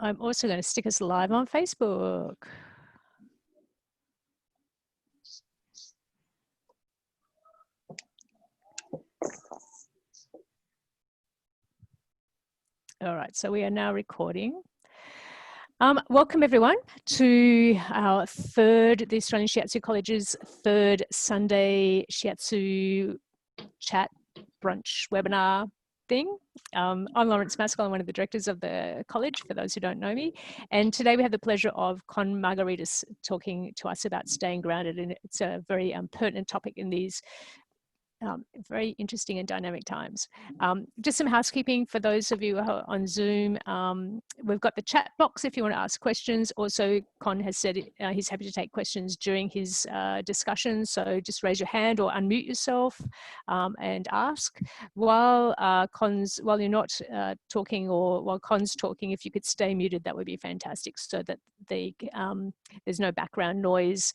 I'm also going to stick us live on Facebook. All right, so we are now recording. Welcome everyone to our the Australian Shiatsu College's third Sunday Shiatsu chat brunch webinar thing. I'm Lawrence Maskell. I'm one of the directors of the college, for those who don't know me. And today we have the pleasure of Con Margaritis talking to us about staying grounded. And it's a very pertinent topic in these very interesting and dynamic times. Just some housekeeping for those of you who are on Zoom. We've got the chat box if you want to ask questions. Also, Con has said he's happy to take questions during his discussion. So just raise your hand or unmute yourself and ask. While you're not talking, or while Con's talking, if you could stay muted, that would be fantastic, so that there's no background noise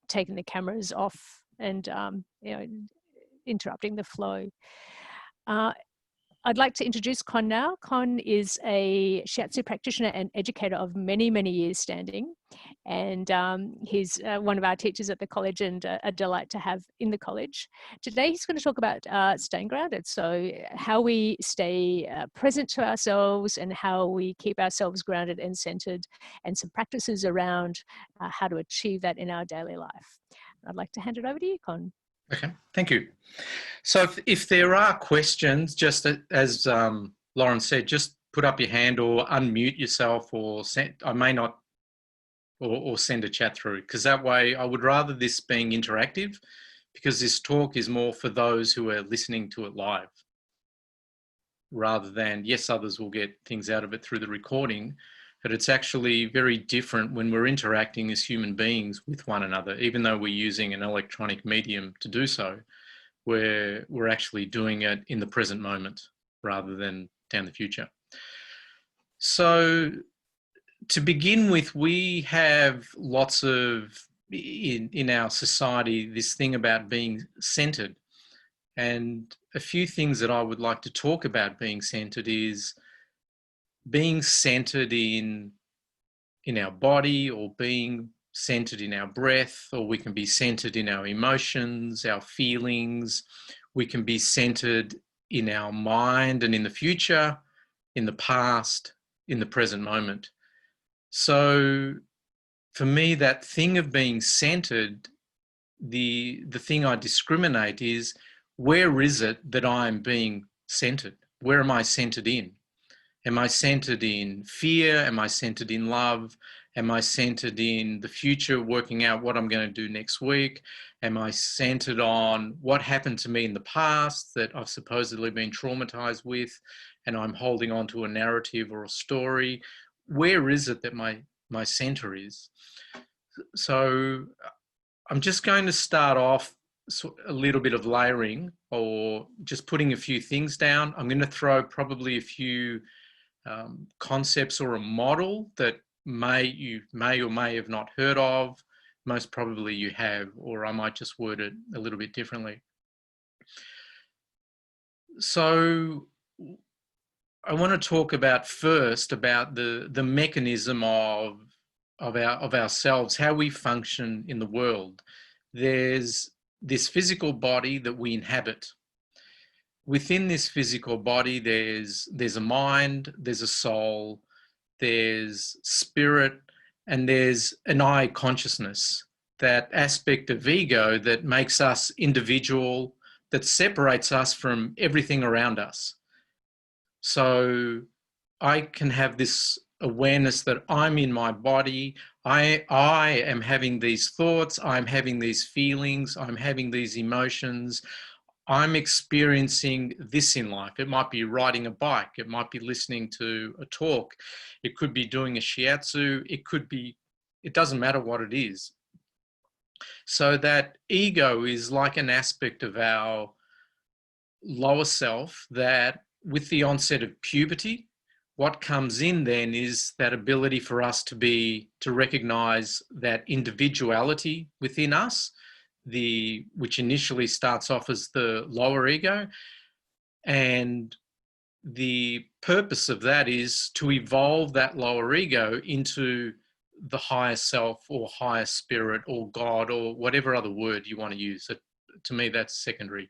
taking the cameras off and interrupting the flow. I'd like to introduce Con now. Con is a Shiatsu practitioner and educator of many, many years standing. And he's one of our teachers at the college and a delight to have in the college. Today, he's going to talk about staying grounded. So how we stay present to ourselves and how we keep ourselves grounded and centered, and some practices around how to achieve that in our daily life. I'd like to hand it over to you, Con. Okay, thank you. So if there are questions, just as Lauren said, just put up your hand or unmute yourself, or send a chat through, because that way I would rather this being interactive, because this talk is more for those who are listening to it live, rather than, yes, others will get things out of it through the recording, but it's actually very different when we're interacting as human beings with one another. Even though we're using an electronic medium to do so, where we're actually doing it in the present moment rather than down the future. So to begin with, we have lots of, in our society, this thing about being centered. And a few things that I would like to talk about being centered is being centered in our body, or being centered in our breath, or we can be centered in our emotions, our feelings. We can be centered in our mind and in the future, in the past, in the present moment. So for me, that thing of being centered, the thing I discriminate is, where is it that I'm being centered? Where am I centered in? Am I centered in fear? Am I centered in love? Am I centered in the future, working out what I'm going to do next week? Am I centered on what happened to me in the past that I've supposedly been traumatized with, and I'm holding on to a narrative or a story? Where is it that my center is? So I'm just going to start off a little bit of layering, or just putting a few things down. I'm going to throw probably a few concepts or a model that you may or may have not heard of. Most probably you have, or I might just word it a little bit differently. So I want to talk about first about the mechanism of ourselves, how we function in the world. There's this physical body that we inhabit. Within this physical body, there's a mind, there's a soul, there's spirit, and there's an I consciousness, that aspect of ego that makes us individual, that separates us from everything around us. So I can have this awareness that I'm in my body, I am having these thoughts, I'm having these feelings, I'm having these emotions, I'm experiencing this in life. It might be riding a bike, it might be listening to a talk, it could be doing a shiatsu, it doesn't matter what it is. So that ego is like an aspect of our lower self that, with the onset of puberty, what comes in then is that ability for us to recognize that individuality within us, which initially starts off as the lower ego, and the purpose of that is to evolve that lower ego into the higher self or higher spirit or God or whatever other word you want to use. To me, that's secondary.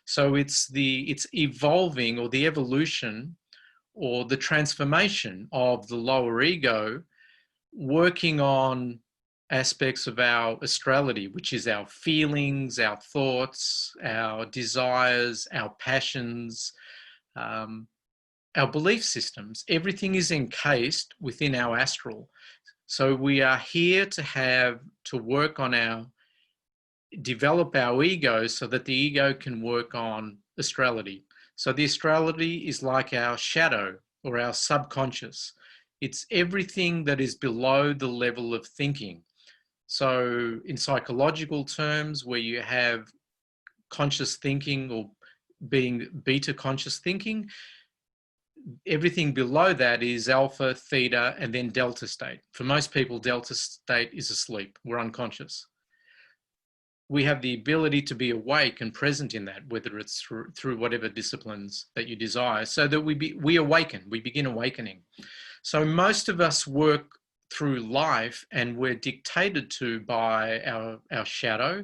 So it's evolving, or the evolution or the transformation of the lower ego, working on aspects of our astrality, which is our feelings, our thoughts, our desires, our passions, our belief systems. Everything is encased within our astral. So we are here to work on develop our ego so that the ego can work on astrality. So the astrality is like our shadow or our subconscious. It's everything that is below the level of thinking. So in psychological terms, where you have conscious thinking or being beta conscious thinking, everything below that is alpha, theta, and then delta state. For most people, delta state is asleep. We're unconscious. We have the ability to be awake and present in that, whether it's through whatever disciplines that you desire, so that we awaken, we begin awakening. So most of us work through life and we're dictated to by our shadow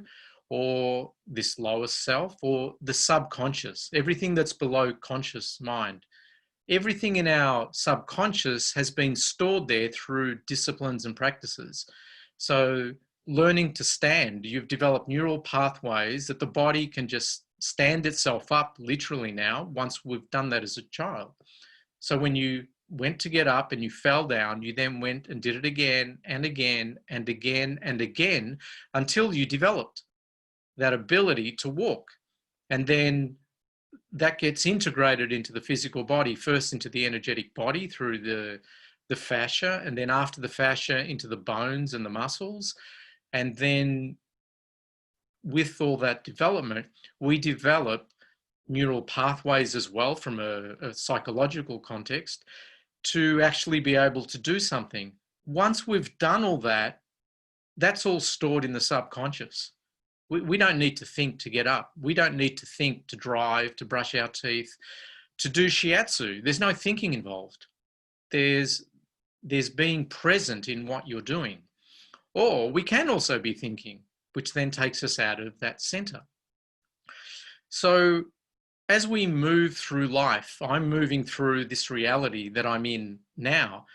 or this lower self or the subconscious, everything that's below conscious mind. Everything in our subconscious has been stored there through disciplines and practices. So learning to stand, you've developed neural pathways that the body can just stand itself up literally now, once we've done that as a child. So when you went to get up and you fell down, you then went and did it again and again and again and again until you developed that ability to walk. And then that gets integrated into the physical body, first into the energetic body through the fascia, and then after the fascia into the bones and the muscles. And then with all that development, we develop neural pathways as well from a psychological context to actually be able to do something. Once we've done all that, that's all stored in the subconscious. We don't need to think to get up. We don't need to think to drive, to brush our teeth, to do shiatsu. There's no thinking involved. There's being present in what you're doing. Or we can also be thinking, which then takes us out of that center. So as we move through life, I'm moving through this reality that I'm in now.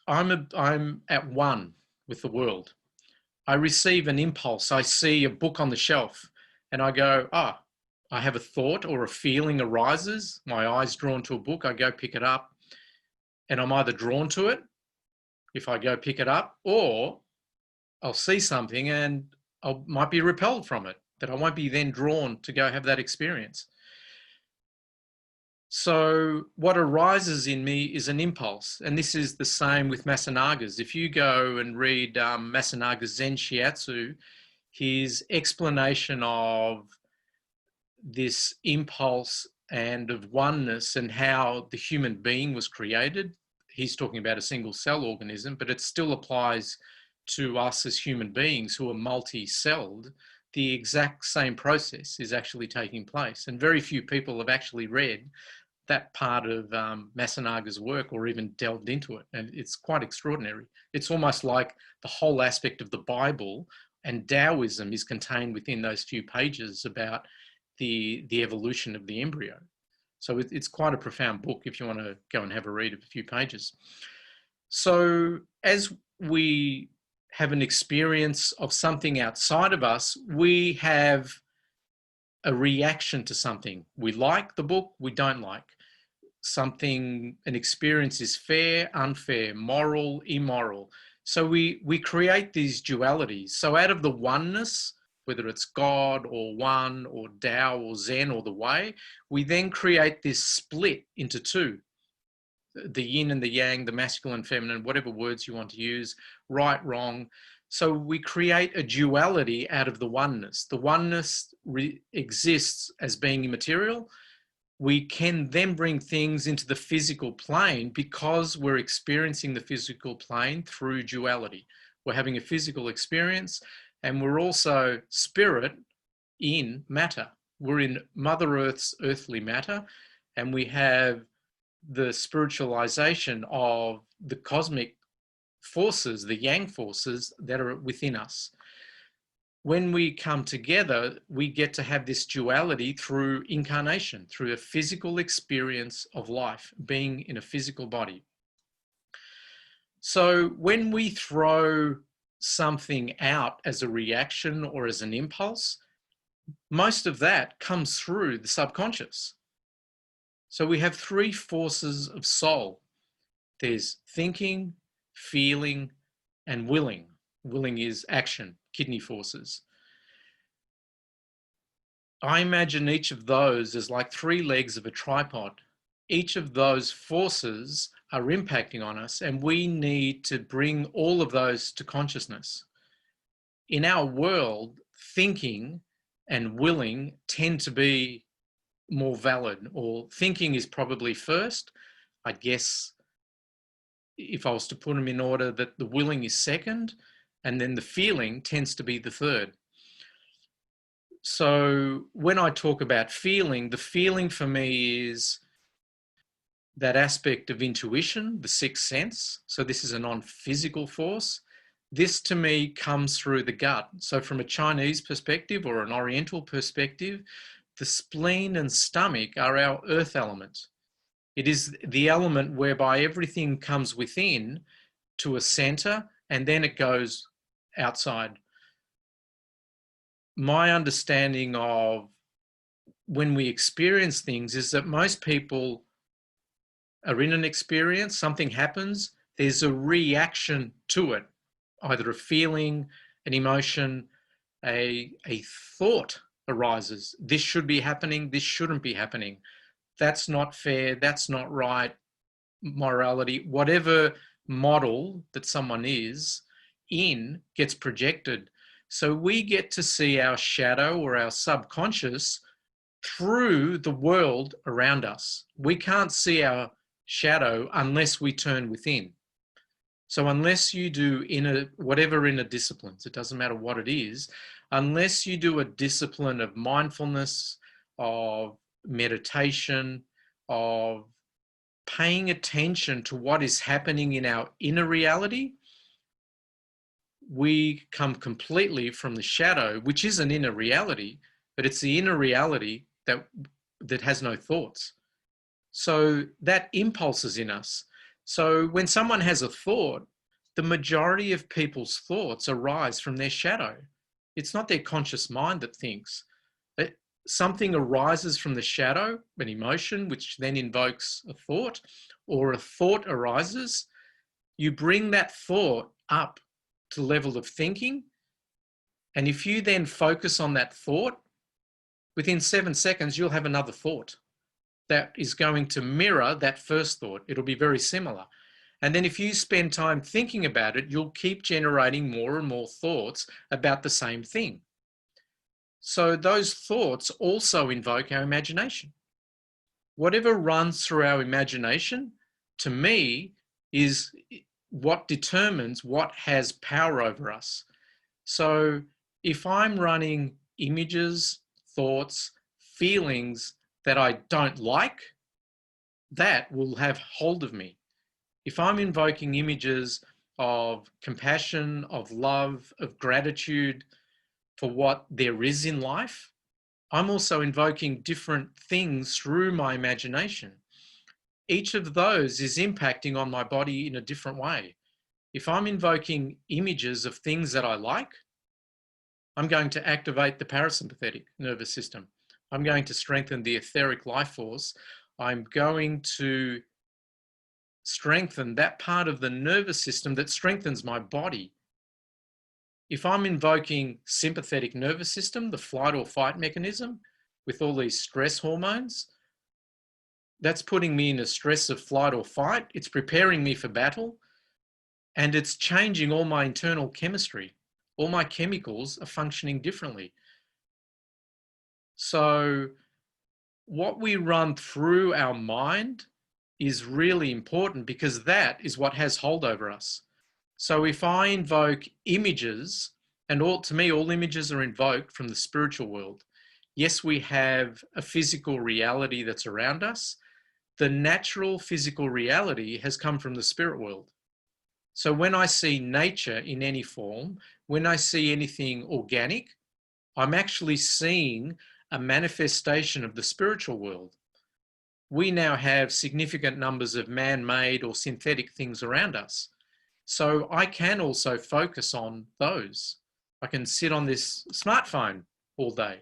I'm at one with the world. I receive an impulse. I see a book on the shelf and I go, I have a thought or a feeling arises. My eye's drawn to a book. I go pick it up and I'm either drawn to it if I go pick it up, or I'll see something and I might be repelled from it, that I won't be then drawn to go have that experience. So what arises in me is an impulse. And this is the same with Masanaga's. If you go and read Masanaga's Zen Shiatsu, his explanation of this impulse and of oneness and how the human being was created, he's talking about a single cell organism, but it still applies to us as human beings who are multi-celled. The exact same process is actually taking place. And very few people have actually read that part of Masanaga's work or even delved into it. And it's quite extraordinary. It's almost like the whole aspect of the Bible and Taoism is contained within those few pages about the evolution of the embryo. So it's quite a profound book if you want to go and have a read of a few pages. So as we have an experience of something outside of us, we have a reaction to something. We like the book, we don't like. Something, an experience is fair, unfair, moral, immoral. So we create these dualities. So out of the oneness, whether it's God or one or Tao or Zen or the way, we then create this split into two. The yin and the yang, the masculine, feminine, whatever words you want to use, right, wrong. So we create a duality out of the oneness. The oneness exists as being immaterial. We can then bring things into the physical plane because we're experiencing the physical plane through duality. We're having a physical experience and we're also spirit in matter. We're in Mother Earth's earthly matter and we have the spiritualization of the cosmic forces, the yang forces that are within us. When we come together, we get to have this duality through incarnation, through a physical experience of life, being in a physical body. So when we throw something out as a reaction or as an impulse, most of that comes through the subconscious. So we have three forces of soul. There's thinking, feeling, and willing. Willing is action, kidney forces. I imagine each of those as like three legs of a tripod. Each of those forces are impacting on us, and we need to bring all of those to consciousness. In our world, thinking and willing tend to be more valid, or thinking is probably first. I guess if I was to put them in order, that the willing is second, and then the feeling tends to be the third. So when I talk about feeling, the feeling for me is that aspect of intuition, the sixth sense. So this is a non-physical force. This to me comes through the gut. So from a Chinese perspective or an Oriental perspective, the spleen and stomach are our earth element. It is the element whereby everything comes within to a center and then it goes outside. My understanding of when we experience things is that most people are in an experience, something happens, there's a reaction to it, either a feeling, an emotion, a thought arises. This should be happening, this shouldn't be happening. That's not fair, that's not right, morality, whatever model that someone is in gets projected. So we get to see our shadow or our subconscious through the world around us. We can't see our shadow unless we turn within. So unless you do whatever inner disciplines, it doesn't matter what it is, unless you do a discipline of mindfulness, of meditation, of paying attention to what is happening in our inner reality, we come completely from the shadow, which is an inner reality, but it's the inner reality that has no thoughts. So that impulse is in us. So when someone has a thought, the majority of people's thoughts arise from their shadow. It's not their conscious mind that thinks. Something arises from the shadow, an emotion, which then invokes a thought, or a thought arises. You bring that thought up to the level of thinking. And if you then focus on that thought, within 7 seconds, you'll have another thought that is going to mirror that first thought. It'll be very similar. And then if you spend time thinking about it, you'll keep generating more and more thoughts about the same thing. So those thoughts also invoke our imagination. Whatever runs through our imagination, to me, is what determines what has power over us. So if I'm running images, thoughts, feelings that I don't like, that will have hold of me. If I'm invoking images of compassion, of love, of gratitude for what there is in life, I'm also invoking different things through my imagination. Each of those is impacting on my body in a different way. If I'm invoking images of things that I like, I'm going to activate the parasympathetic nervous system. I'm going to strengthen the etheric life force. I'm going to strengthen that part of the nervous system that strengthens my body. If I'm invoking sympathetic nervous system, the flight or fight mechanism with all these stress hormones, that's putting me in a stress of flight or fight. It's preparing me for battle, and it's changing all my internal chemistry. All my chemicals are functioning differently. So what we run through our mind is really important, because that is what has hold over us. So if I invoke images, and to me, all images are invoked from the spiritual world. Yes, we have a physical reality that's around us, the natural physical reality has come from the spirit world. So when I see nature in any form, when I see anything organic, I'm actually seeing a manifestation of the spiritual world. We now have significant numbers of man-made or synthetic things around us. So I can also focus on those. I can sit on this smartphone all day.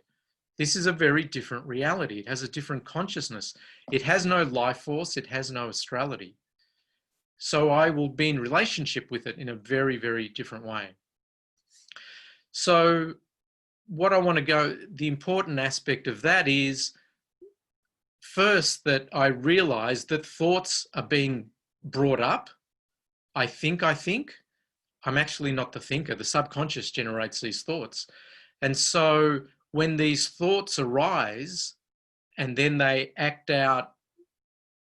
This is a very different reality. It has a different consciousness. It has no life force. It has no astrality. So I will be in relationship with it in a very, very different way. So what I want to go, the important aspect of that is first that I realize that thoughts are being brought up. I think. I'm actually not the thinker. The subconscious generates these thoughts. And so when these thoughts arise and then they act out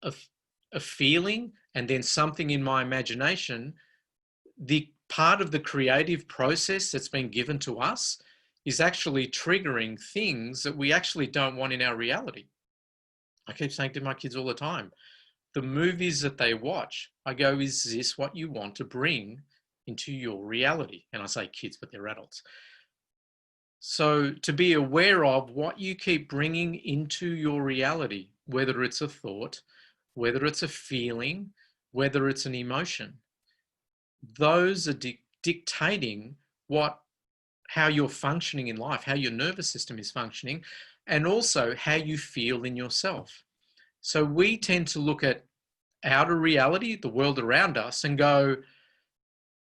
a feeling and then something in my imagination, the part of the creative process that's been given to us is actually triggering things that we actually don't want in our reality. I keep saying to my kids all the time, the movies that they watch, I go, is this what you want to bring into your reality? And I say kids, but they're adults. So to be aware of what you keep bringing into your reality, whether it's a thought, whether it's a feeling, whether it's an emotion, those are dictating how you're functioning in life, how your nervous system is functioning, and also how you feel in yourself. So we tend to look at outer reality, the world around us, and go,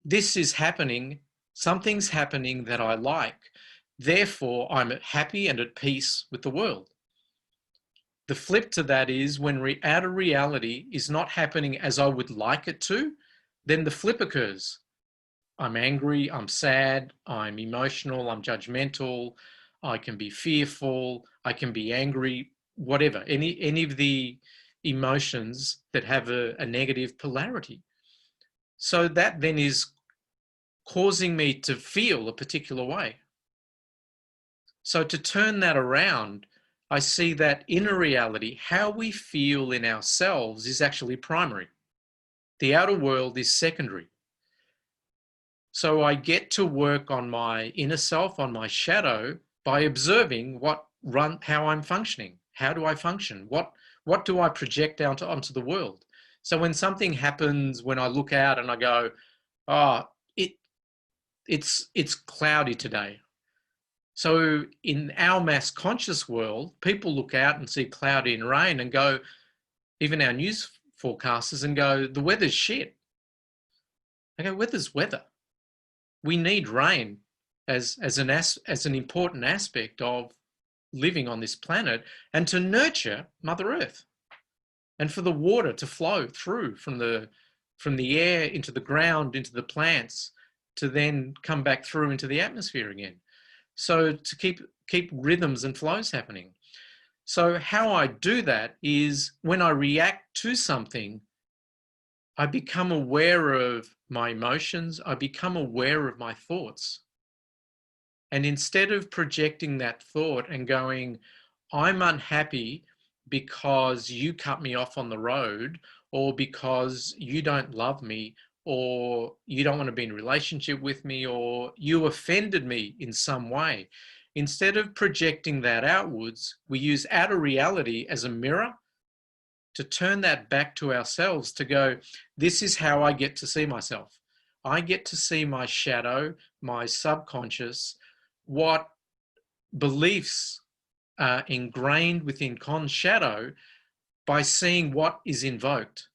this is happening, something's happening that I like, therefore I'm happy and at peace with the world. The flip to that is when outer reality is not happening as I would like it to, then the flip occurs. I'm angry, I'm sad, I'm emotional, I'm judgmental, I can be fearful, I can be angry, whatever, any of the emotions that have a negative polarity. So that then is causing me to feel a particular way. So to turn that around, I see that inner reality, how we feel in ourselves, is actually primary. The outer world is secondary. So I get to work on my inner self, on my shadow, by observing how I'm functioning. How do I function? What do I project out onto the world? So when something happens, when I look out and I go, oh, it's cloudy today. So in our mass conscious world, people look out and see cloudy and rain and go, even our news forecasters, and go, the weather's shit. I go, weather's weather. We need rain as an important aspect of living on this planet and to nurture Mother Earth, and for the water to flow through from the air into the ground, into the plants, to then come back through into the atmosphere again. So to keep rhythms and flows happening. So how I do that is when I react to something, I become aware of my emotions, I become aware of my thoughts. And instead of projecting that thought and going, I'm unhappy because you cut me off on the road, or because you don't love me, or you don't want to be in a relationship with me, or you offended me in some way. Instead of projecting that outwards, we use outer reality as a mirror to turn that back to ourselves, to go, this is how I get to see myself. I get to see my shadow, my subconscious, what beliefs are ingrained within Con's shadow, by seeing what is invoked.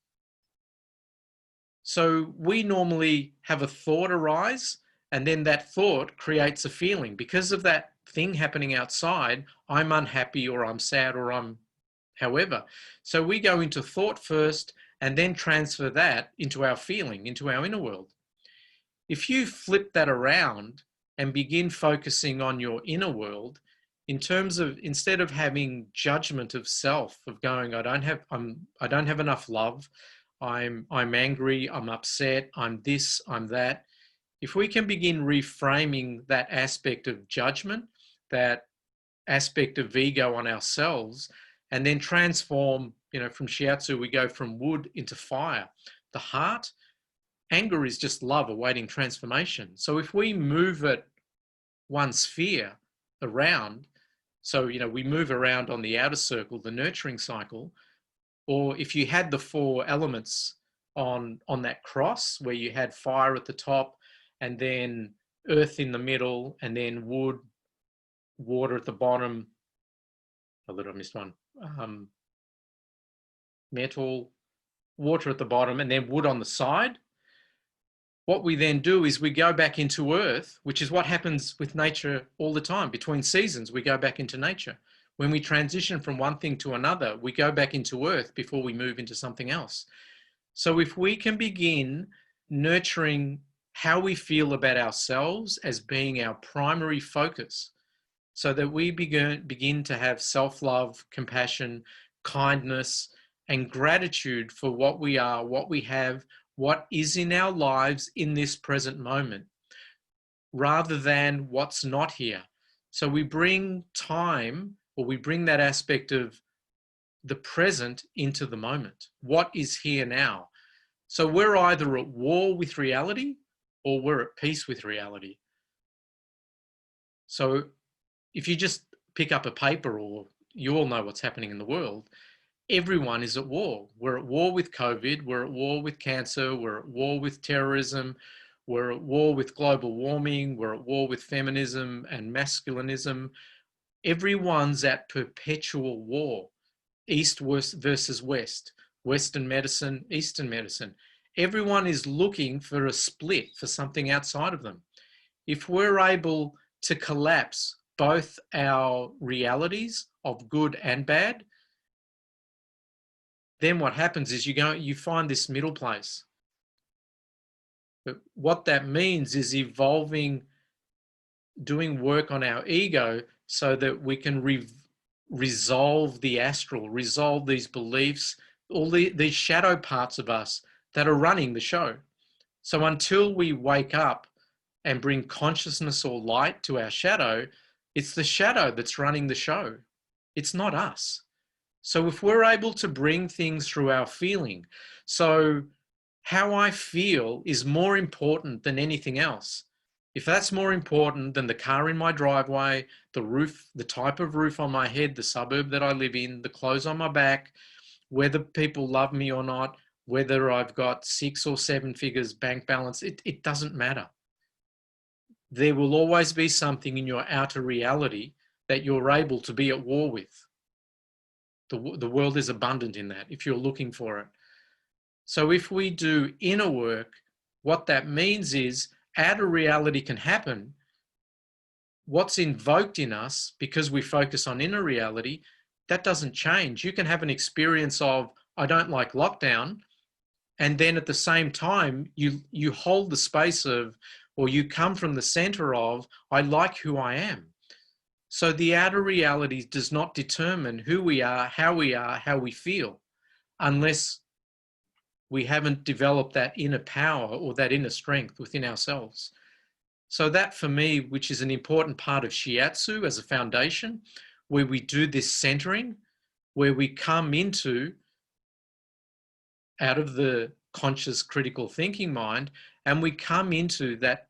So we normally have a thought arise, and then that thought creates a feeling. Because of that thing happening outside, I'm unhappy, or I'm sad, or I'm however. So we go into thought first and then transfer that into our feeling, into our inner world. If you flip that around and begin focusing on your inner world, in terms of, instead of having judgment of self, of going, I don't have enough love, I'm angry, I'm upset, I'm this, I'm that. If we can begin reframing that aspect of judgment, that aspect of ego on ourselves, and then transform, from shiatsu, we go from wood into fire. The heart, anger is just love awaiting transformation. So if we move it one sphere around, so, we move around on the outer circle, the nurturing cycle, or if you had the 4 elements on that cross where you had fire at the top and then earth in the middle and then wood, water at the bottom. Oh, I missed one. Metal, water at the bottom, and then wood on the side. What we then do is we go back into earth, which is what happens with nature all the time. Between seasons, we go back into nature. When we transition from one thing to another, we go back into earth before we move into something else. So if we can begin nurturing how we feel about ourselves as being our primary focus, so that we begin to have self-love, compassion, kindness, and gratitude for what we are, what we have, what is in our lives in this present moment, rather than what's not here. So we bring time, or we bring that aspect of the present into the moment. What is here now? So we're either at war with reality or we're at peace with reality. So if you just pick up a paper, or you all know what's happening in the world, everyone is at war. We're at war with COVID, we're at war with cancer, we're at war with terrorism, we're at war with global warming, we're at war with feminism and masculinism. Everyone's at perpetual war. East versus West, Western medicine, Eastern medicine. Everyone is looking for a split, for something outside of them. If we're able to collapse both our realities of good and bad, then what happens is you find this middle place. But what that means is evolving, doing work on our ego so that we can resolve the astral, resolve these beliefs, all these shadow parts of us that are running the show. So until we wake up and bring consciousness or light to our shadow, it's the shadow that's running the show. It's not us. So if we're able to bring things through our feeling, so how I feel is more important than anything else. If that's more important than the car in my driveway, the roof, the type of roof on my head, the suburb that I live in, the clothes on my back, whether people love me or not, whether I've got 6 or 7 figures bank balance, it doesn't matter. There will always be something in your outer reality that you're able to be at war with. The world is abundant in that if you're looking for it. So if we do inner work, what that means is outer reality can happen. What's invoked in us, because we focus on inner reality, that doesn't change. You can have an experience of, I don't like lockdown, and then at the same time, you hold the space of, or you come from the center of, I like who I am. So the outer reality does not determine who we are, how we feel, unless we haven't developed that inner power or that inner strength within ourselves. So that for me, which is an important part of shiatsu as a foundation, where we do this centering, where we come into, out of the conscious critical thinking mind, and we come into that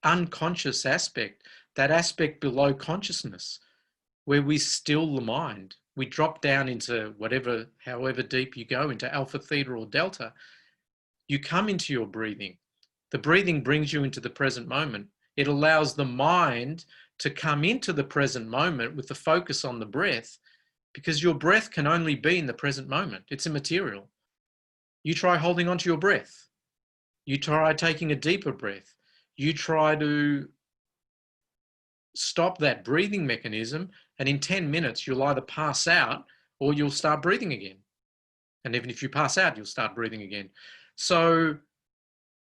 unconscious aspect, that aspect below consciousness, where we still the mind. We drop down into whatever, however deep you go, into alpha, theta, or delta. You come into your breathing. The breathing brings you into the present moment. It allows the mind to come into the present moment with the focus on the breath, because your breath can only be in the present moment. It's immaterial. You try holding onto your breath. You try taking a deeper breath. You try to stop that breathing mechanism, and in 10 minutes, you'll either pass out or you'll start breathing again. And even if you pass out, you'll start breathing again. So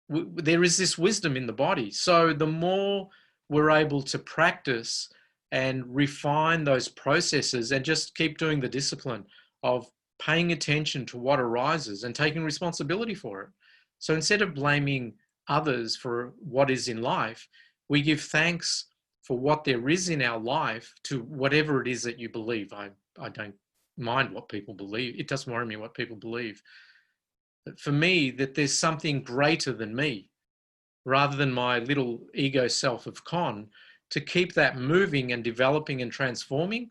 there is this wisdom in the body. So the more we're able to practice and refine those processes and just keep doing the discipline of paying attention to what arises and taking responsibility for it. So instead of blaming others for what is in life, we give thanks for what there is in our life to whatever it is that you believe. I don't mind what people believe. It doesn't worry me what people believe. But for me, that there's something greater than me, rather than my little ego self of Con, to keep that moving and developing and transforming,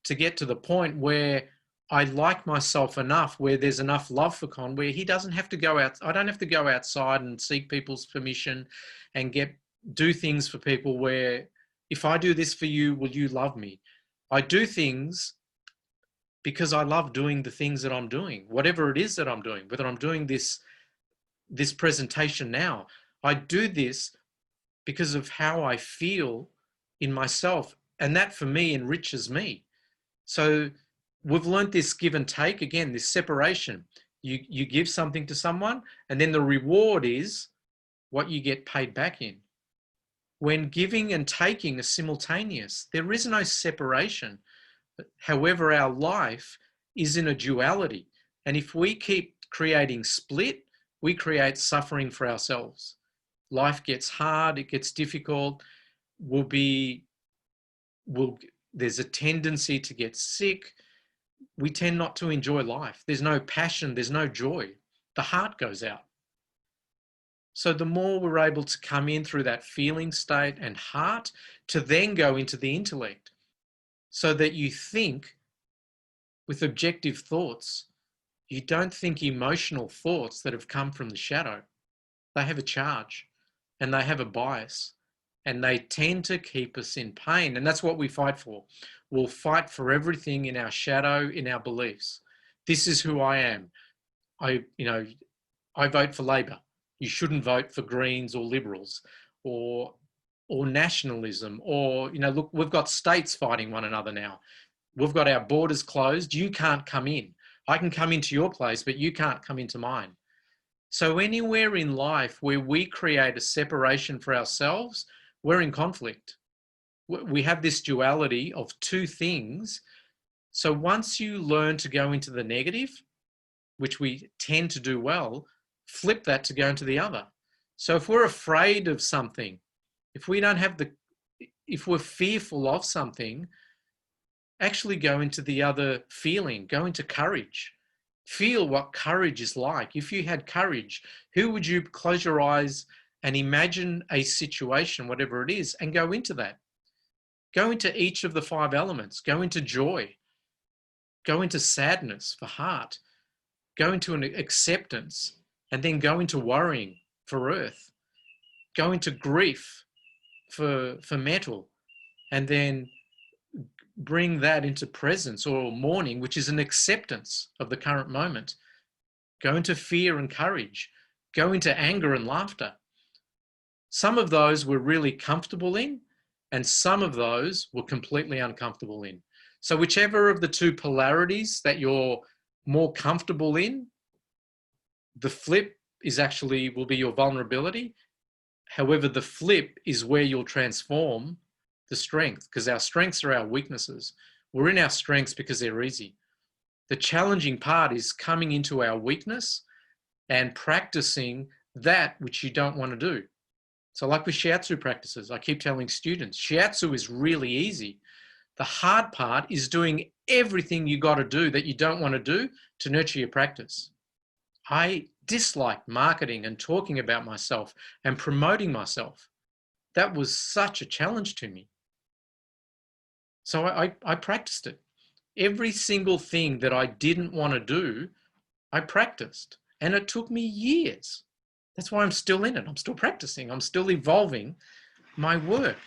to get to the point where I like myself enough, where there's enough love for Con, where he doesn't have to go out. I don't have to go outside and seek people's permission and do things for people where, if I do this for you, will you love me? I do things because I love doing the things that I'm doing, whatever it is that I'm doing, whether I'm doing this presentation now. I do this because of how I feel in myself, and that for me enriches me. So we've learned this give and take, again, this separation. You give something to someone, and then the reward is what you get paid back in. When giving and taking are simultaneous, there is no separation. However, our life is in a duality. And if we keep creating split, we create suffering for ourselves. Life gets hard, it gets difficult. There's a tendency to get sick. We tend not to enjoy life. There's no passion, there's no joy. The heart goes out. So the more we're able to come in through that feeling state and heart, to then go into the intellect, so that you think with objective thoughts. You don't think emotional thoughts that have come from the shadow. They have a charge and they have a bias, and they tend to keep us in pain. And that's what we fight for. We'll fight for everything in our shadow, in our beliefs. This is who I am. I vote for Labor. You shouldn't vote for Greens or Liberals, or nationalism, or, look, we've got states fighting one another now. We've got our borders closed. You can't come in. I can come into your place, but you can't come into mine. So anywhere in life where we create a separation for ourselves, we're in conflict. We have this duality of two things. So once you learn to go into the negative, which we tend to do well, flip that to go into the other. So if we're afraid of something, if we're fearful of something, actually go into the other feeling, go into courage. Feel what courage is like. If you had courage, who would you close your eyes and imagine a situation, whatever it is, and go into that? Go into each of the 5 elements. Go into joy. Go into sadness for heart. Go into an acceptance, and then go into worrying for earth. Go into grief for metal, and then bring that into presence or mourning, which is an acceptance of the current moment. Go into fear and courage. Go into anger and laughter. Some of those we're really comfortable in, and some of those we're completely uncomfortable in. So whichever of the 2 polarities that you're more comfortable in, the flip will be your vulnerability. However, the flip is where you'll transform the strength, because our strengths are our weaknesses. We're in our strengths because they're easy. The challenging part is coming into our weakness and practicing that which you don't want to do. So like with shiatsu practices, I keep telling students, shiatsu is really easy. The hard part is doing everything you got to do that you don't want to do to nurture your practice. I dislike marketing and talking about myself and promoting myself. That was such a challenge to me. So I practiced it. Every single thing that I didn't want to do, I practiced. And it took me years. That's why I'm still in it. I'm still practicing. I'm still evolving my work.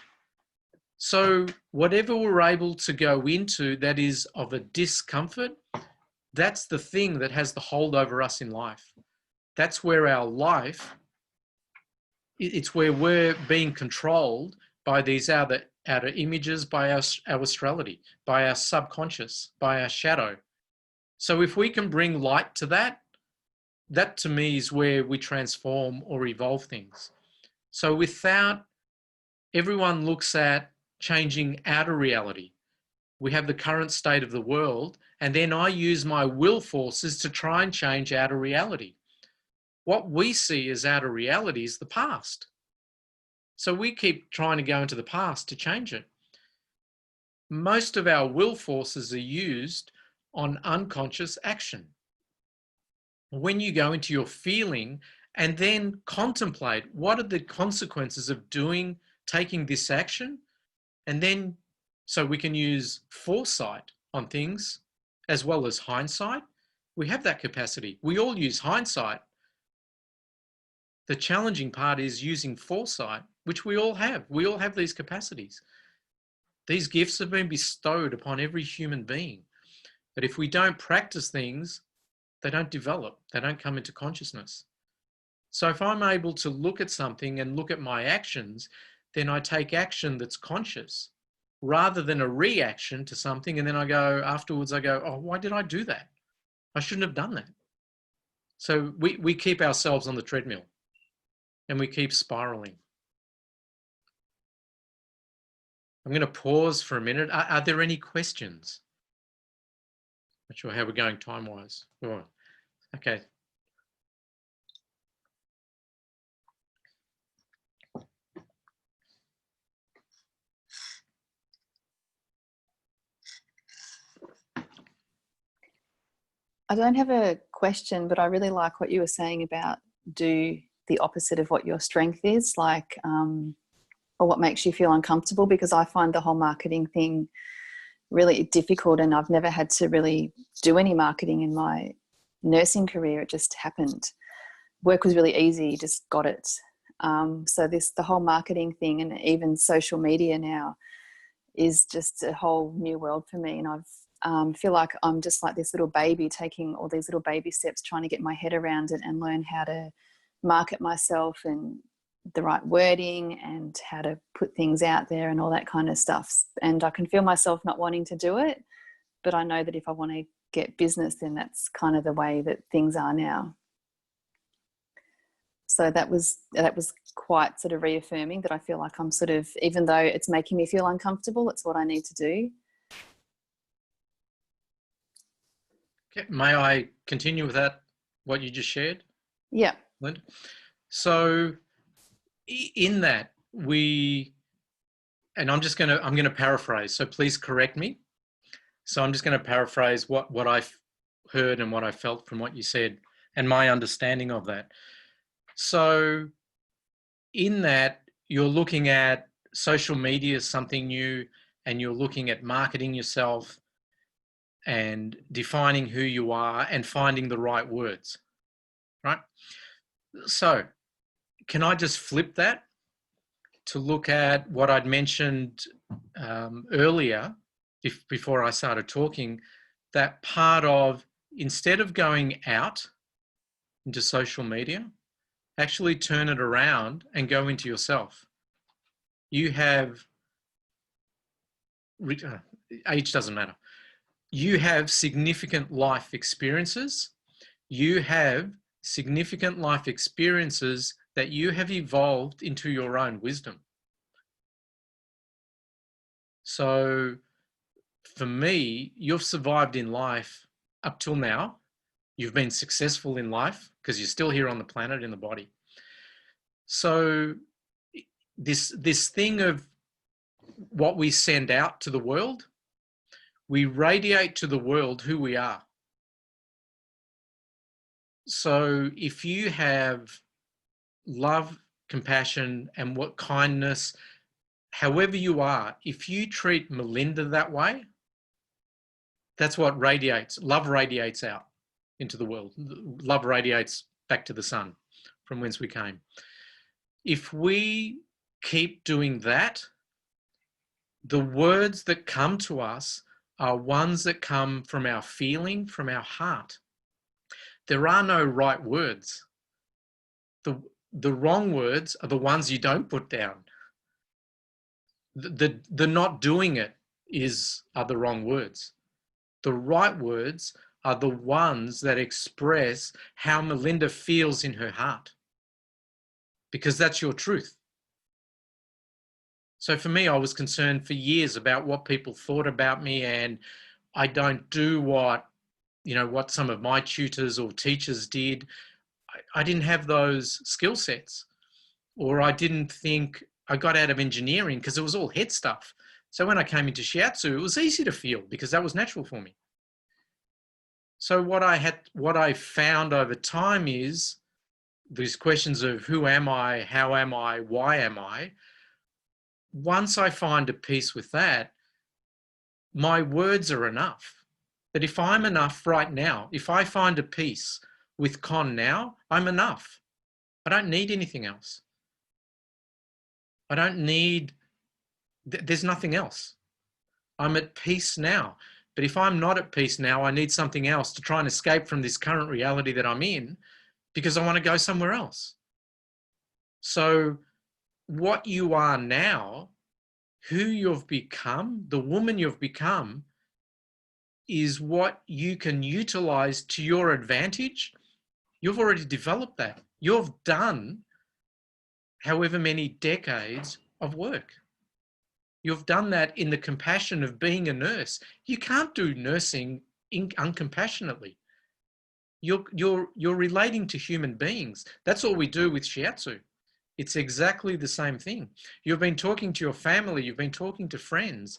So whatever we're able to go into that is of a discomfort, that's the thing that has the hold over us in life. That's where our life, it's where we're being controlled by these outer images, by our astrality, by our subconscious, by our shadow. So if we can bring light to that, that to me is where we transform or evolve things. So everyone looks at changing outer reality. We have the current state of the world, and then I use my will forces to try and change outer reality. What we see as outer reality is the past. So we keep trying to go into the past to change it. Most of our will forces are used on unconscious action. When you go into your feeling and then contemplate what are the consequences of taking this action, and then so we can use foresight on things as well as hindsight. We have that capacity. We all use hindsight. The challenging part is using foresight, which we all have. We all have these capacities. These gifts have been bestowed upon every human being. But if we don't practice things, they don't develop. They don't come into consciousness. So if I'm able to look at something and look at my actions, then I take action that's conscious rather than a reaction to something. And then afterwards I go, oh, why did I do that? I shouldn't have done that. So we keep ourselves on the treadmill and we keep spiraling. I'm going to pause for a minute. Are there any questions? Not sure how we're going time-wise. Oh, okay. I don't have a question, but I really like what you were saying about do the opposite of what your strength is, like, or what makes you feel uncomfortable, because I find the whole marketing thing really difficult, and I've never had to really do any marketing in my nursing career. It just happened. Work was really easy, just got it. So the whole marketing thing and even social media now is just a whole new world for me. And I feel like I'm just like this little baby taking all these little baby steps, trying to get my head around it and learn how to market myself and the right wording and how to put things out there and all that kind of stuff. And I can feel myself not wanting to do it, but I know that if I want to get business, then that's kind of the way that things are now. So that was quite sort of reaffirming that I feel like I'm sort of, even though it's making me feel uncomfortable, it's what I need to do. Okay. May I continue with that, what you just shared? Yeah. Linda? So in that and I'm going to paraphrase, so please correct me. So I'm just going to paraphrase what I've heard and what I felt from what you said and my understanding of that. So in that, you're looking at social media as something new, and you're looking at marketing yourself and defining who you are and finding the right words, right? So can I just flip that to look at what I'd mentioned earlier before I started talking, that part of, instead of going out into social media, actually turn it around and go into yourself. You have, age doesn't matter. You have significant life experiences. You have significant life experiences that you have evolved into your own wisdom. So for me, you've survived in life up till now. You've been successful in life because you're still here on the planet in the body. So this thing of what we send out to the world, we radiate to the world who we are. So if you have love, compassion, and what kindness, however you are, if you treat Melinda that way, that's what radiates. Love radiates out into the world. Love radiates back to the sun from whence we came. If we keep doing that, the words that come to us are ones that come from our feeling, from our heart. There are no right words. The wrong words are the ones you don't put down. The not doing it are the wrong words. The right words are the ones that express how Melinda feels in her heart, because that's your truth. So for me, I was concerned for years about what people thought about me, and I don't do what some of my tutors or teachers did. I didn't have those skill sets, or I didn't think. I got out of engineering because it was all head stuff. So when I came into shiatsu, it was easy to feel because that was natural for me. So what I found over time is these questions of who am I, how am I, why am I? Once I find a peace with that, my words are enough. That if I'm enough right now, if I find a peace with Con now, I'm enough. I don't need anything else. I don't need, there's nothing else. I'm at peace now. But if I'm not at peace now, I need something else to try and escape from this current reality that I'm in, because I want to go somewhere else. So what you are now, who you've become, the woman you've become, is what you can utilize to your advantage. You've already developed that. You've done however many decades of work. You've done that in the compassion of being a nurse. You can't do nursing uncompassionately. You're relating to human beings. That's all we do with shiatsu. It's exactly the same thing. You've been talking to your family, you've been talking to friends.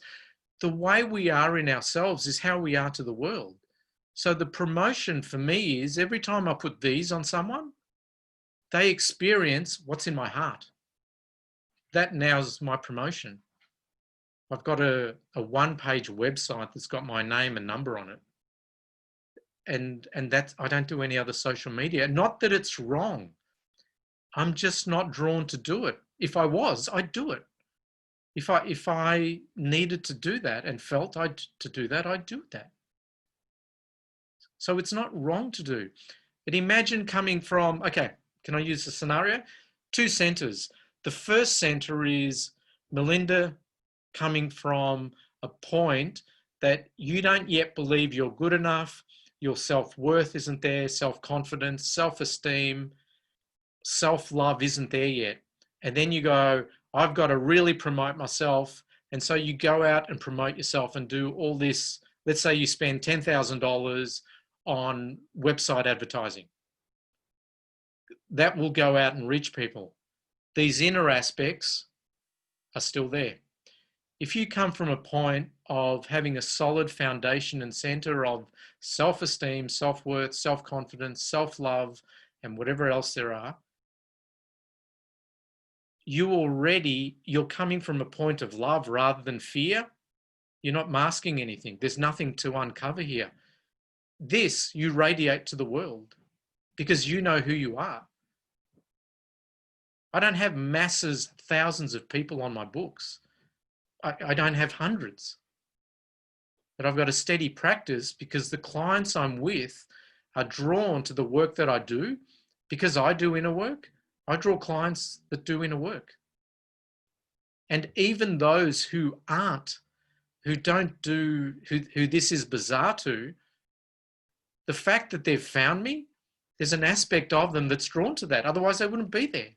The way we are in ourselves is how we are to the world. So the promotion for me is every time I put these on someone, they experience what's in my heart. That now is my promotion. I've got a one-page website that's got my name and number on it. And that's, I don't do any other social media. Not that it's wrong. I'm just not drawn to do it. If I was, I'd do it. If I needed to do that and felt to do that, I'd do that. So it's not wrong to do. But imagine coming from, okay, can I use the scenario? 2 centers. The first center is Melinda coming from a point that you don't yet believe you're good enough, your self-worth isn't there, self-confidence, self-esteem, self-love isn't there yet. And then you go, I've got to really promote myself. And so you go out and promote yourself and do all this. Let's say you spend $10,000 on website advertising. That will go out and reach people. These inner aspects are still there. If you come from a point of having a solid foundation and center of self-esteem, self-worth, self-confidence, self-love, and whatever else there are, you're coming from a point of love rather than fear. You're not masking anything. There's nothing to uncover here. This you radiate to the world because you know who you are. I don't have masses, thousands of people on my books. I don't have hundreds. But I've got a steady practice because the clients I'm with are drawn to the work that I do. Because I do inner work, I draw clients that do inner work. And even those who aren't, who don't do, who this is bizarre to, the fact that they've found me, there's an aspect of them that's drawn to that. Otherwise they wouldn't be there.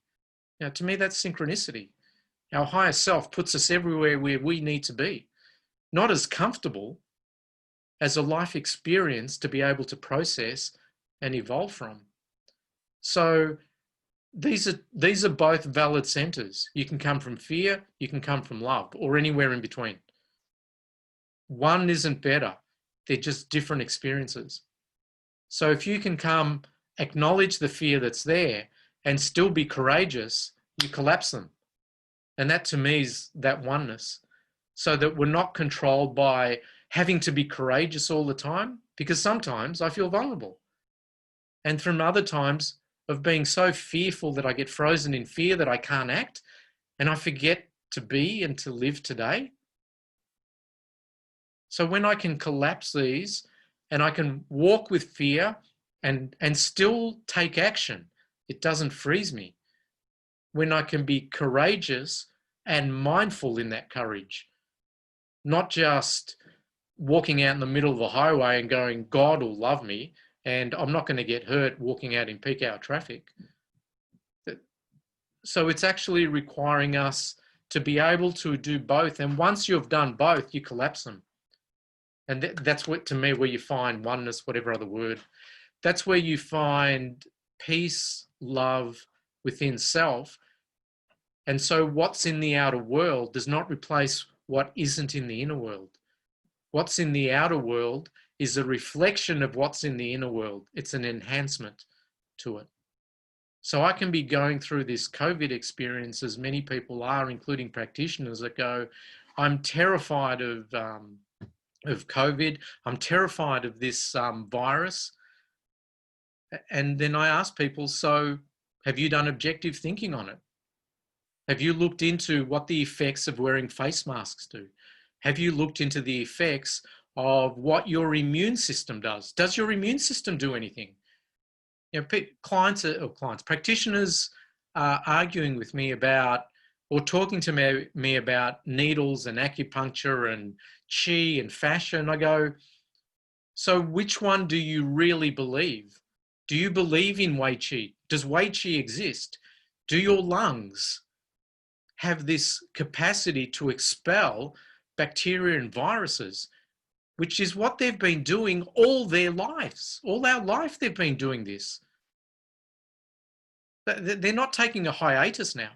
Now, to me, that's synchronicity. Our higher self puts us everywhere where we need to be. Not as comfortable as a life experience to be able to process and evolve from. So these are both valid centers. You can come from fear, you can come from love, or anywhere in between. One isn't better. They're just different experiences. So if you can come, acknowledge the fear that's there and still be courageous, you collapse them. And that to me is that oneness. So that we're not controlled by having to be courageous all the time, because sometimes I feel vulnerable. And from other times of being so fearful that I get frozen in fear that I can't act and I forget to be and to live today. So when I can collapse these and I can walk with fear and still take action, it doesn't freeze me. When I can be courageous and mindful in that courage, not just walking out in the middle of the highway and going, God will love me and I'm not going to get hurt walking out in peak hour traffic. So it's actually requiring us to be able to do both. And once you've done both, you collapse them. And that's what, to me, where you find oneness, whatever other word. That's where you find peace, love within self. And so what's in the outer world does not replace what isn't in the inner world. What's in the outer world is a reflection of what's in the inner world. It's an enhancement to it. So I can be going through this COVID experience, as many people are, including practitioners, that go, I'm terrified of COVID. I'm terrified of this virus. And then I ask people, so have you done objective thinking on it? Have you looked into what the effects of wearing face masks do? Have you looked into the effects of what your immune system does? Does your immune system do anything? You know, practitioners are arguing with me about, or talking to me about needles and acupuncture and qi and fascia. And I go, so which one do you really believe? Do you believe in Wei Qi? Does Wei Qi exist? Do your lungs have this capacity to expel bacteria and viruses, which is what they've been doing all their lives? All our life they've been doing this. They're not taking a hiatus now.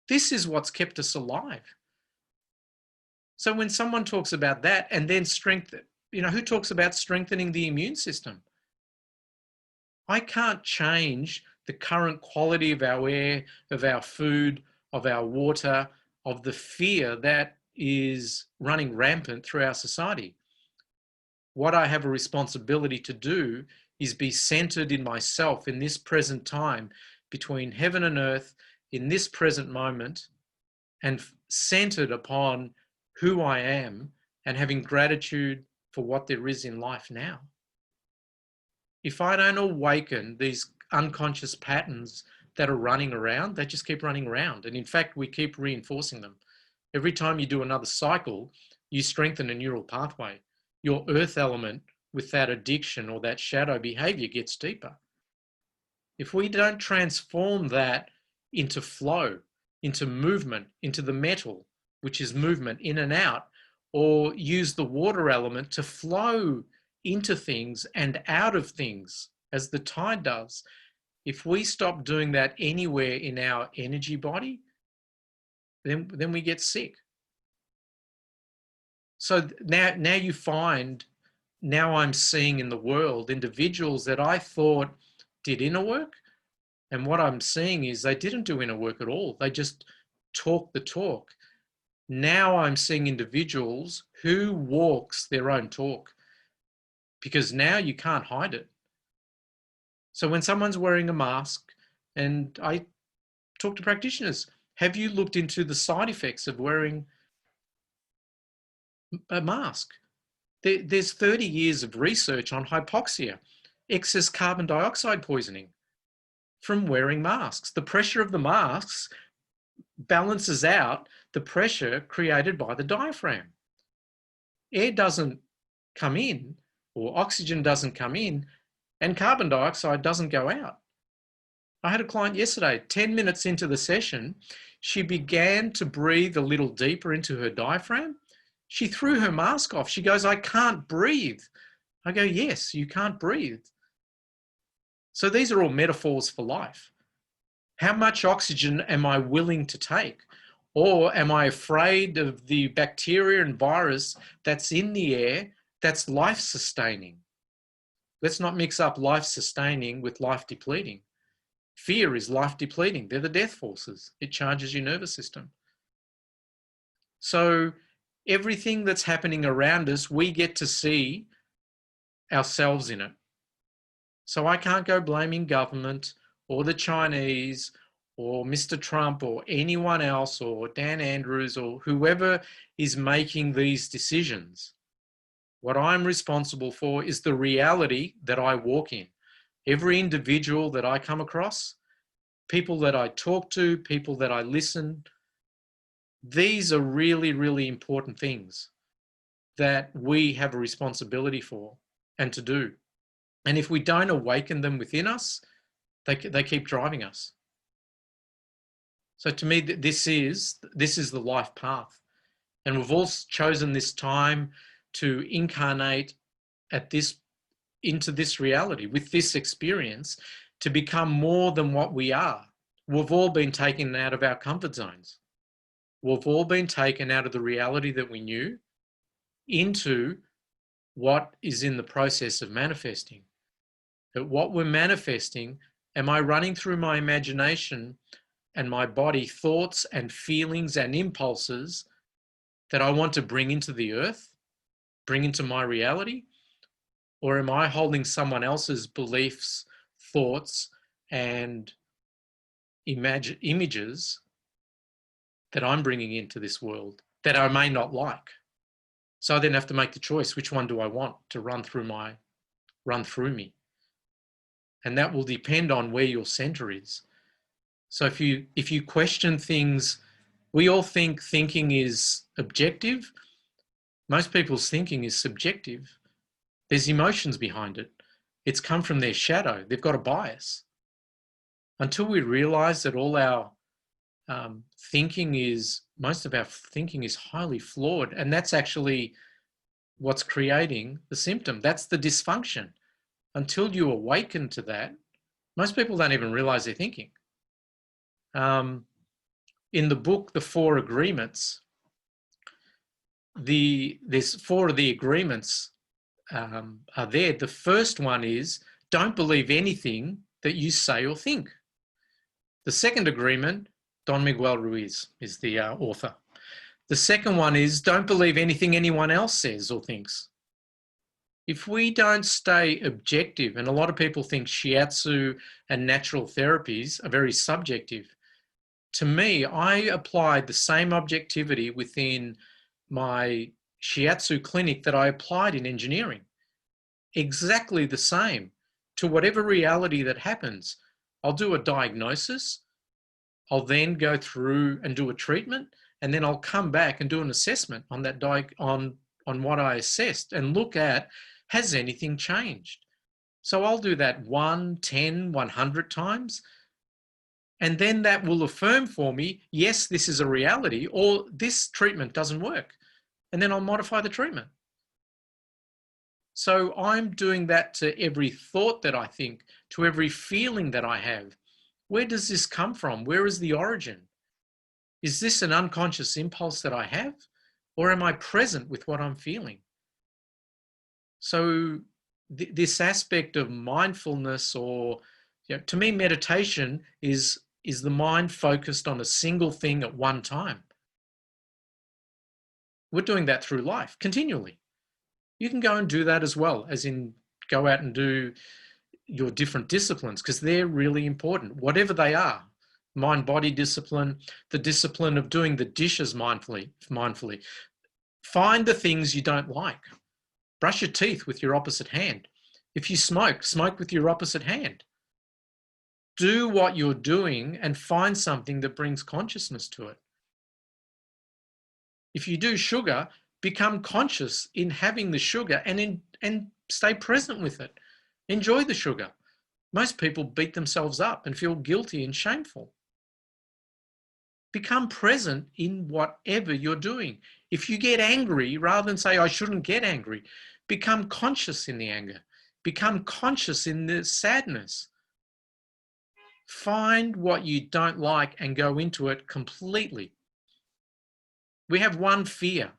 This is what's kept us alive. So when someone talks about that, and then strength, you know, who talks about strengthening the immune system? I can't change the current quality of our air, of our food, of our water, of the fear that is running rampant through our society. What I have a responsibility to do is be centered in myself in this present time, between heaven and earth, in this present moment, and centered upon who I am and having gratitude for what there is in life now. If I don't awaken these unconscious patterns that are running around, they just keep running around. And in fact, we keep reinforcing them. Every time you do another cycle, you strengthen a neural pathway. Your earth element with that addiction or that shadow behavior gets deeper. If we don't transform that into flow, into movement, into the metal, which is movement in and out, or use the water element to flow into things and out of things as the tide does, if we stop doing that anywhere in our energy body, then we get sick. So now you find, now I'm seeing in the world individuals that I thought did inner work, and what I'm seeing is they didn't do inner work at all. They just talk the talk. Now I'm seeing individuals who walks their own talk, because now you can't hide it. So when someone's wearing a mask, and I talk to practitioners, have you looked into the side effects of wearing a mask? There's 30 years of research on hypoxia, excess carbon dioxide poisoning from wearing masks. The pressure of the masks balances out the pressure created by the diaphragm. Air doesn't come in, or oxygen doesn't come in, and carbon dioxide doesn't go out. I had a client yesterday, 10 minutes into the session, she began to breathe a little deeper into her diaphragm. She threw her mask off. She goes, I can't breathe. I go, yes, you can't breathe. So these are all metaphors for life. How much oxygen am I willing to take? Or am I afraid of the bacteria and virus that's in the air that's life-sustaining? Let's not mix up life-sustaining with life-depleting. Fear is life-depleting. They're the death forces. It charges your nervous system. So everything that's happening around us, we get to see ourselves in it. So I can't go blaming government or the Chinese or Mr. Trump or anyone else or Dan Andrews or whoever is making these decisions. What I'm responsible for is the reality that I walk in. Every individual that I come across, people that I talk to, people that I listen, these are really, really important things that we have a responsibility for and to do. And if we don't awaken them within us, they keep driving us. So to me, this is the life path. And we've all chosen this time to incarnate into this reality, with this experience, to become more than what we are. We've all been taken out of our comfort zones. We've all been taken out of the reality that we knew into what is in the process of manifesting. But what we're manifesting, am I running through my imagination and my body thoughts and feelings and impulses that I want to bring into the earth, bring into my reality? Or am I holding someone else's beliefs, thoughts, and images that I'm bringing into this world that I may not like? So I then have to make the choice, which one do I want to run through me? And that will depend on where your center is. So if you question things, we all think thinking is objective. Most people's thinking is subjective. There's emotions behind it. It's come from their shadow. They've got a bias. Until we realize that all our most of our thinking is highly flawed, and that's actually what's creating the symptom. That's the dysfunction. Until you awaken to that, most people don't even realize they're thinking. In the book, The Four Agreements, there's four of the agreements are there. The first one is, don't believe anything that you say or think. The second agreement, Don Miguel Ruiz is the author. The second one is, don't believe anything anyone else says or thinks. If we don't stay objective, and a lot of people think shiatsu and natural therapies are very subjective. To me, I applied the same objectivity within my shiatsu clinic that I applied in engineering. Exactly the same to whatever reality that happens. I'll do a diagnosis. I'll then go through and do a treatment, and then I'll come back and do an assessment on that on what I assessed and look at, has anything changed? So I'll do that 1, 10, 100 times. And then that will affirm for me, yes, this is a reality, or this treatment doesn't work. And then I'll modify the treatment. So I'm doing that to every thought that I think, to every feeling that I have. Where does this come from? Where is the origin? Is this an unconscious impulse that I have? Or am I present with what I'm feeling? So this aspect of mindfulness, or to me, meditation is the mind focused on a single thing at one time. We're doing that through life continually. You can go and do that as well, as in go out and do your different disciplines, because they're really important, whatever they are. Mind-body discipline, the discipline of doing the dishes mindfully. Find the things you don't like. Brush your teeth with your opposite hand. If you smoke, smoke with your opposite hand. Do what you're doing and find something that brings consciousness to it. If you do sugar, become conscious in having the sugar and stay present with it. Enjoy the sugar. Most people beat themselves up and feel guilty and shameful. Become present in whatever you're doing. If you get angry, rather than say, I shouldn't get angry, become conscious in the anger. Become conscious in the sadness. Find what you don't like and go into it completely. We have one fear.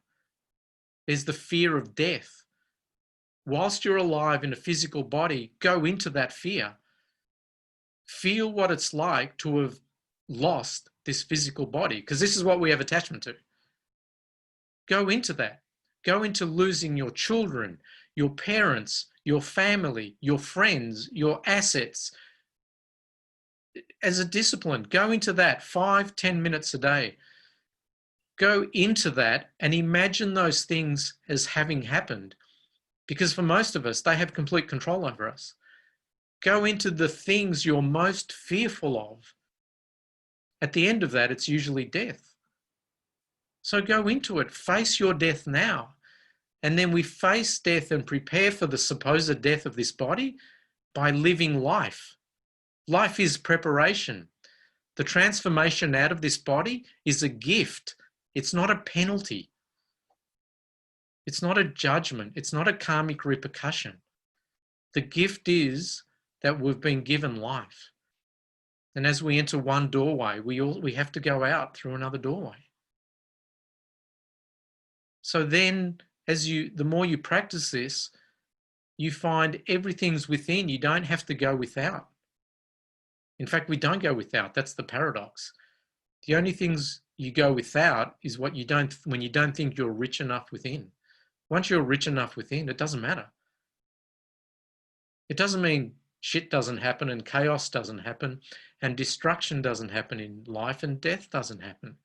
There's the fear of death. Whilst you're alive in a physical body, go into that fear. Feel what it's like to have lost this physical body, because this is what we have attachment to. Go into that. Go into losing your children, your parents, your family, your friends, your assets. As a discipline, go into that 5-10 minutes a day. Go into that and imagine those things as having happened, because for most of us, they have complete control over us. Go into the things you're most fearful of. At the end of that, it's usually death. So go into it, face your death now. And then we face death and prepare for the supposed death of this body by living life. Life is preparation. The transformation out of this body is a gift. It's not a penalty. It's not a judgment. It's not a karmic repercussion. The gift is that we've been given life. And as we enter one doorway, we have to go out through another doorway. So then the more you practice this, you find everything's within. You don't have to go without. In fact, we don't go without. That's the paradox. The only things you go without is when you don't think you're rich enough within. Once you're rich enough within, it doesn't matter. It doesn't mean shit doesn't happen and chaos doesn't happen and destruction doesn't happen in life and death doesn't happen.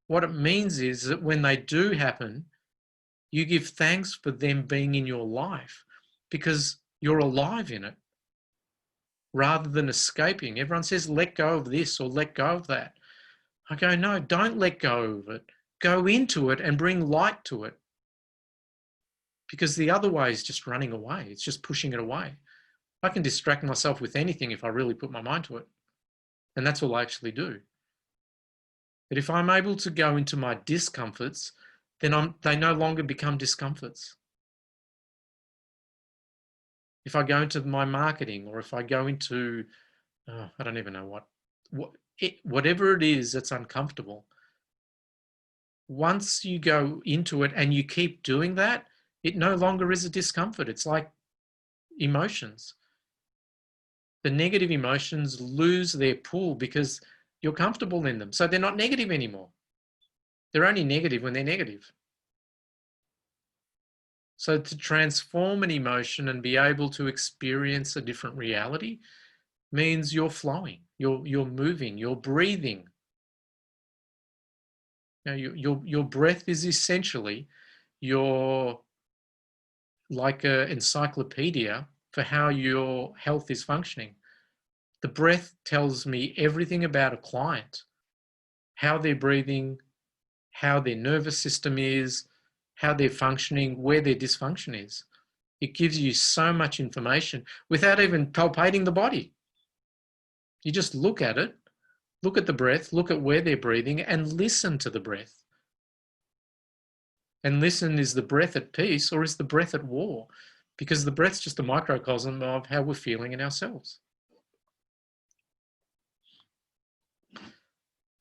What it means is that when they do happen, you give thanks for them being in your life because you're alive in it rather than escaping. Everyone says, let go of this or let go of that. I go, no, don't let go of it. Go into it and bring light to it. Because the other way is just running away. It's just pushing it away. I can distract myself with anything if I really put my mind to it. And that's all I actually do. But if I'm able to go into my discomforts, then they no longer become discomforts. If I go into my marketing or if I go into, I don't even know whatever it is that's uncomfortable, once you go into it and you keep doing that, it no longer is a discomfort. It's like emotions. The negative emotions lose their pull because you're comfortable in them. So they're not negative anymore. They're only negative when they're negative. So to transform an emotion and be able to experience a different reality means you're flowing, you're moving, you're breathing. Now, your breath is essentially like an encyclopedia for how your health is functioning. The breath tells me everything about a client, how they're breathing, how their nervous system is, how they're functioning, where their dysfunction is. It gives you so much information without even palpating the body. You just look at it, look at the breath, look at where they're breathing and listen to the breath. And listen, is the breath at peace or is the breath at war? Because the breath's just a microcosm of how we're feeling in ourselves.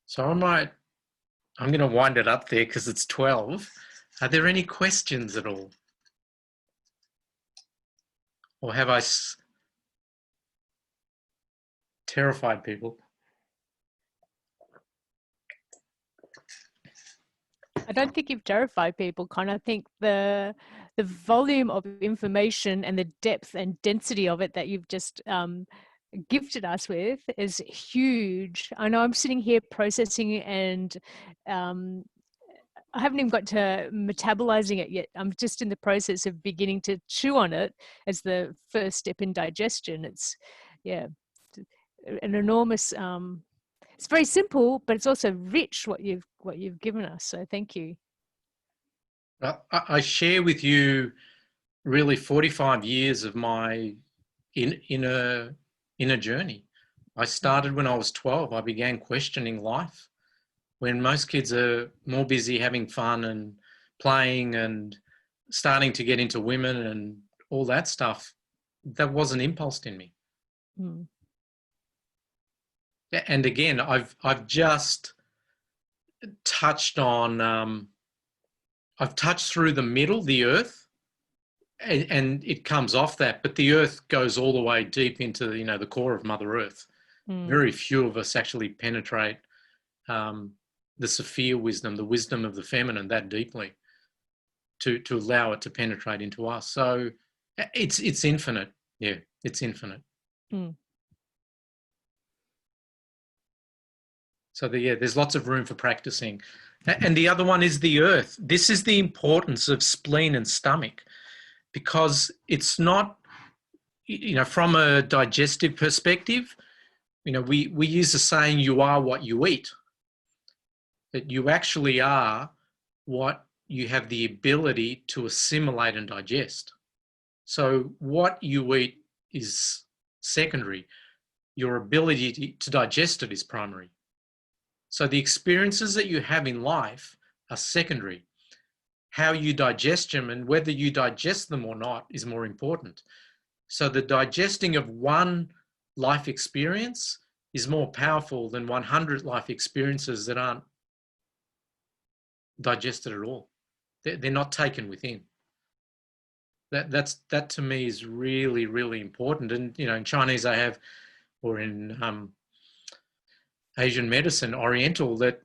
So I'm going to wind it up there because it's 12. Are there any questions at all? Or have I terrified people? I don't think you've terrified people, Con. I think the volume of information and the depth and density of it that you've just gifted us with is huge. I know I'm sitting here processing and I haven't even got to metabolizing it yet. I'm just in the process of beginning to chew on it as the first step in digestion. It's, yeah, an enormous, it's very simple, but it's also rich what you've given us. So thank you. I share with you really 45 years of my inner journey. I started when I was 12. I began questioning life. When most kids are more busy having fun and playing and starting to get into women and all that stuff, that was an impulse in me. Mm. And again, I've just touched on, I've touched through the middle, the earth, and it comes off that, but the earth goes all the way deep into, the core of Mother Earth. Mm. Very few of us actually penetrate the Sophia wisdom, the wisdom of the feminine that deeply to allow it to penetrate into us. So it's infinite. Yeah, it's infinite. Mm. So there's lots of room for practicing. And the other one is the earth. This is the importance of spleen and stomach, because it's not, from a digestive perspective, we use the saying, you are what you eat. That you actually are what you have the ability to assimilate and digest. So what you eat is secondary. Your ability to digest it is primary. So the experiences that you have in life are secondary. How you digest them and whether you digest them or not is more important. So the digesting of one life experience is more powerful than 100 life experiences that aren't digested at all. They're not taken within. That to me is really, really important. And, you know, in Chinese they have, or in Asian medicine, Oriental, that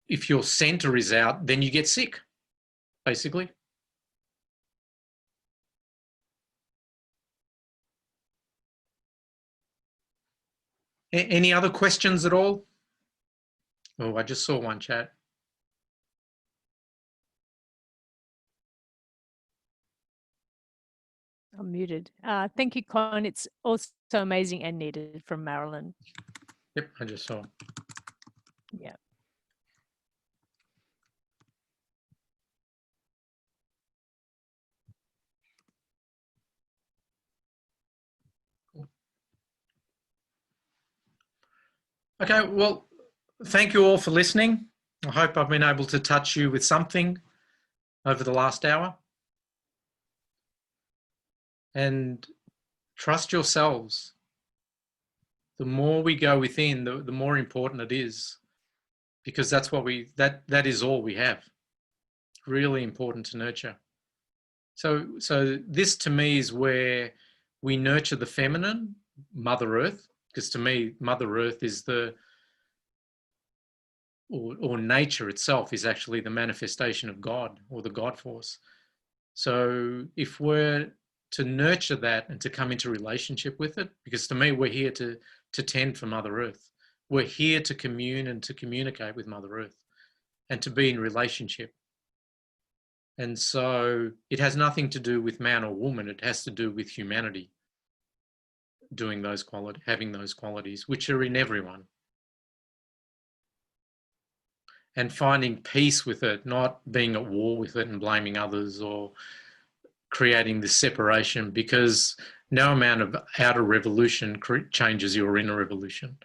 if your center is out, then you get sick, basically. Any other questions at all? Oh, I just saw one chat. I'm muted. Thank you, Con. It's also amazing and needed, from Marilyn. Yep, I just saw. Yeah. Okay, well, thank you all for listening. I hope I've been able to touch you with something over the last hour. And trust yourselves. The more we go within, the more important it is, because that's what that is all we have. Really important to nurture. So this to me is where we nurture the feminine, Mother Earth, because to me, Mother Earth is or nature itself is actually the manifestation of God, or the God force. So if we're to nurture that and to come into relationship with it, because to me, we're here to tend for Mother Earth. We're here to commune and to communicate with Mother Earth and to be in relationship. And so it has nothing to do with man or woman. It has to do with humanity doing those qualities, having those qualities, which are in everyone. And finding peace with it, not being at war with it and blaming others or creating this separation, because no amount of outer revolution changes your inner revolution.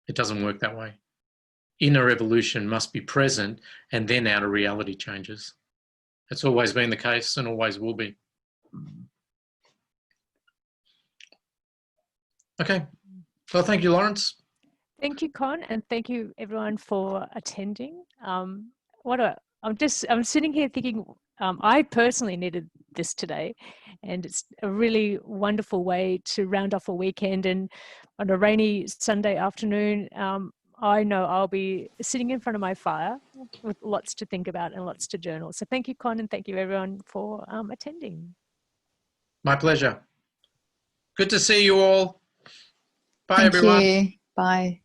It doesn't work that way. Inner evolution must be present, and then outer reality changes. It's always been the case and always will be. Okay. Well, thank you, Lawrence. Thank you, Con, and thank you everyone for attending. I'm sitting here thinking, I personally needed this today, and it's a really wonderful way to round off a weekend. And on a rainy Sunday afternoon, I know I'll be sitting in front of my fire with lots to think about and lots to journal. So thank you, Con, and thank you everyone for attending. My pleasure. Good to see you all. Bye, Thank everyone. you. Bye.